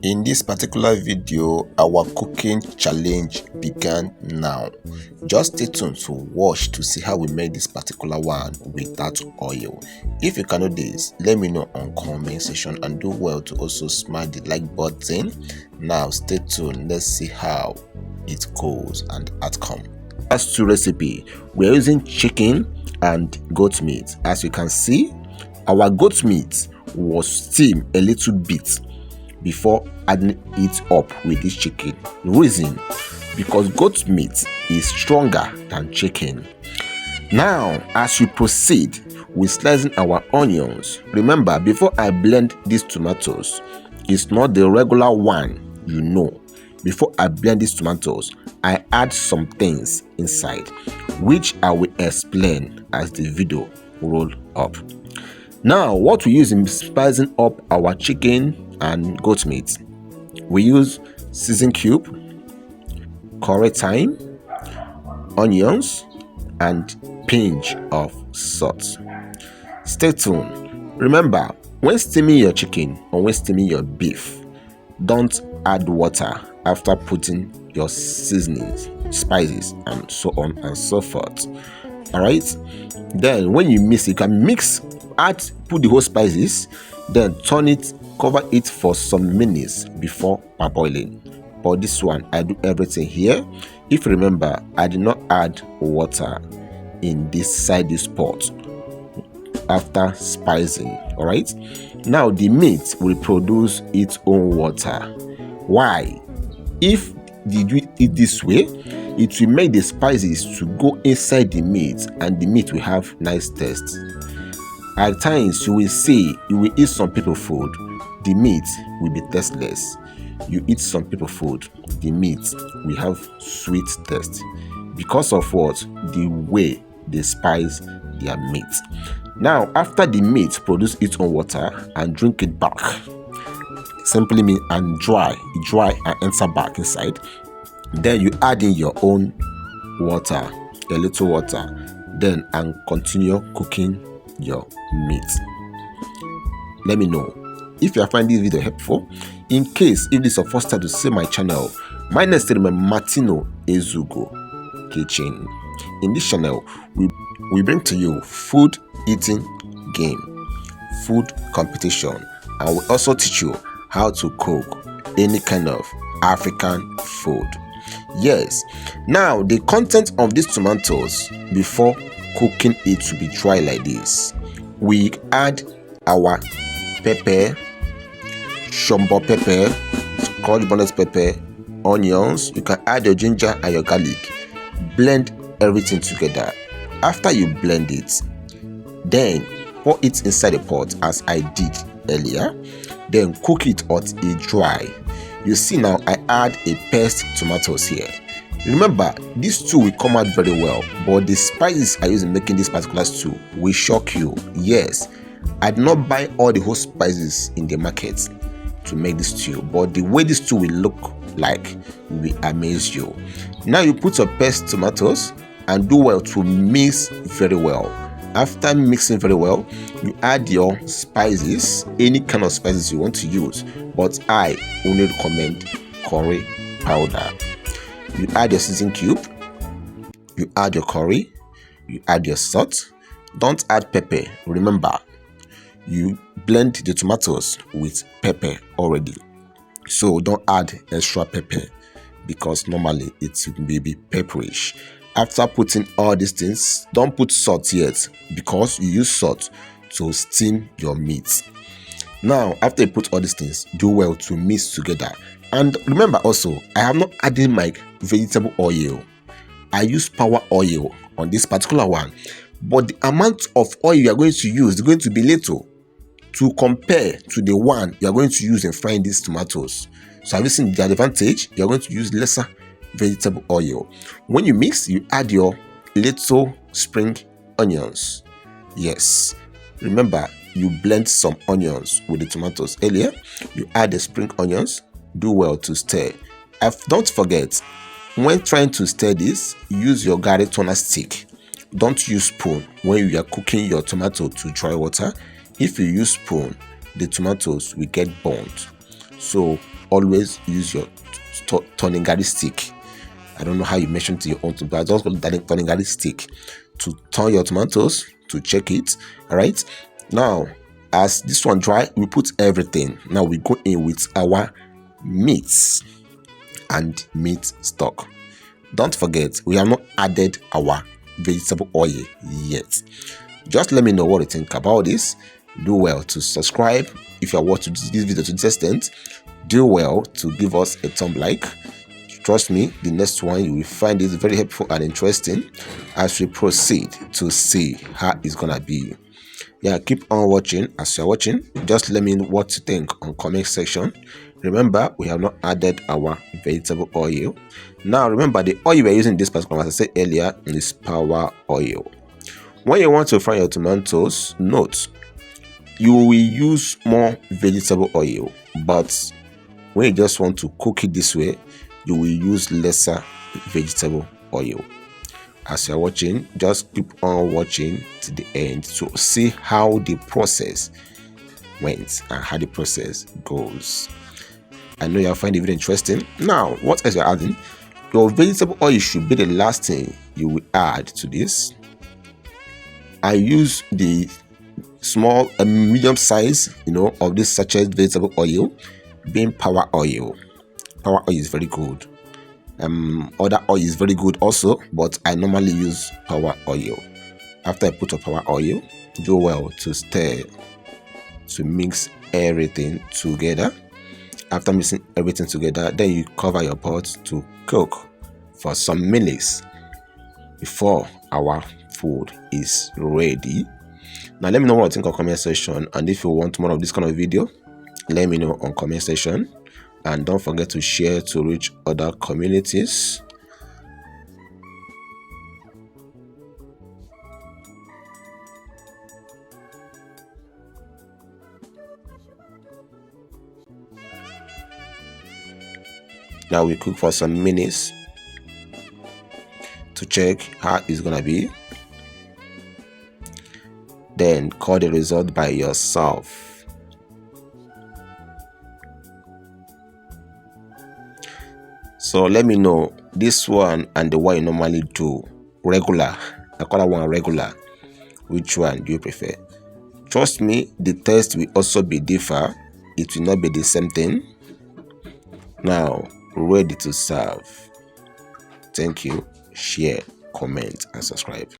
In this particular video, our cooking challenge began now. Just stay tuned to watch to see how we made this particular one without oil. If you can do this, let me know on comment section and do well to also smash the like button. Now stay tuned, let's see how it goes and outcome. As to recipe, we're using chicken and goat meat. As you can see, our goat meat was steamed a little bit before adding it up with this chicken. Reason, because goat meat is stronger than chicken. Now, as we proceed with slicing our onions, remember before I blend these tomatoes, it's not the regular one, Before I blend these tomatoes, I add some things inside, which I will explain as the video roll up. Now, what we use in spicing up our chicken and goat meat, we use season cube, curry thyme, onions, and pinch of salt. Stay tuned. Remember, when steaming your chicken or when steaming your beef, don't add water after putting your seasonings, spices, and so on and so forth. Alright? Then when you mix, you can put the whole spices, then turn it, cover it for some minutes before parboiling. For this one, I do everything here. If you remember, I did not add water in this pot after spicing. Alright, now the meat will produce its own water. Why? If you do it this way, it will make the spices to go inside the meat and the meat will have nice taste. At times you will see, you will eat some people food, the meat will be tasteless. You eat some people food, the meat will have sweet taste. Because of what? The way they spice their meat. Now, after the meat produce its own water and drink it back, simply mean and dry and enter back inside, then you add in your own water, a little water, then and continue cooking your meat. Let me know if you are finding this video helpful. In case if this is your first time to see my channel, my name is Martino Ezeugo Kitchen. In this channel, we bring to you food eating game, food competition, and we also teach you how to cook any kind of African food. Yes, now the content of these tomatoes before cooking it to be dry like this, we add our pepper, sombo pepper, scotch bonnet pepper, onions. You can add your ginger and your garlic. Blend everything together. After you blend it, then pour it inside the pot as I did earlier. Then cook it until it dry. You see now I add a paste tomatoes here. Remember, this stew will come out very well, but the spices I use in making this particular stew will shock you. Yes, I did not buy all the whole spices in the market to make this stew, but the way this stew will look like will amaze you. Now you put your paste tomatoes and do well to mix very well. After mixing very well, you add your spices, any kind of spices you want to use, but I only recommend curry powder. You add your season cube, you add your curry, you add your salt. Don't add pepper. Remember, you blend the tomatoes with pepper already, so don't add extra pepper because normally it may be pepperish. After putting all these things, don't put salt yet because you use salt to steam your meat. Now, after you put all these things, do well to mix together. And remember also, I have not added my vegetable oil. I use power oil on this particular one, but the amount of oil you are going to use is going to be little to compare to the one you are going to use in frying these tomatoes. So have you seen the advantage? You are going to use lesser vegetable oil. When you mix, you add your little spring onions. Yes, remember you blend some onions with the tomatoes earlier. You add the spring onions. Do well to stir. Don't forget, when trying to stir this, use your garlic toner stick. Don't use spoon when you are cooking your tomato to dry water. If you use spoon, the tomatoes will get burnt. So always use your turning stick. I don't know how you mention to your own, but I just call it turning stick to turn your tomatoes to check it. All right. Now, as this one dry, we put everything. Now we go in with our meats and meat stock. Don't forget, we have not added our vegetable oil yet. Just let me know what you think about this. Do well to subscribe if you are watching this video to this extent. Do well to give us a thumb like. Trust me, the next one you will find it very helpful and interesting as we proceed to see how it's gonna be. Yeah, keep on watching. As you're watching, just let me know what you think on comment section. Remember, we have not added our vegetable oil. Now remember, the oil we're using this particular, as I said earlier, is power oil. When you want to fry your tomatoes, note you will use more vegetable oil, but when you just want to cook it this way, you will use lesser vegetable oil. As you're watching, just keep on watching to the end to see how the process went and how the process goes. I know you'll find it very interesting. Now, what else you're adding? Your vegetable oil should be the last thing you will add to this. I use the small and medium size, of this sachet vegetable oil, being power oil. Power oil is very good. Other oil is very good also, but I normally use power oil. After I put a power oil, do well to stir to mix everything together. After mixing everything together, then you cover your pot to cook for some minutes before our food is ready. Now let me know what you think on comment section, and if you want more of this kind of video, let me know on comment section. And don't forget to share to reach other communities. Now we cook for some minutes to check how it's gonna be. Then call the result by yourself. So let me know this one and the one you normally do regular. I call that one regular. Which one do you prefer? Trust me, the taste will also be different. It will not be the same thing. Now, ready to serve. Thank you. Share, comment, and subscribe.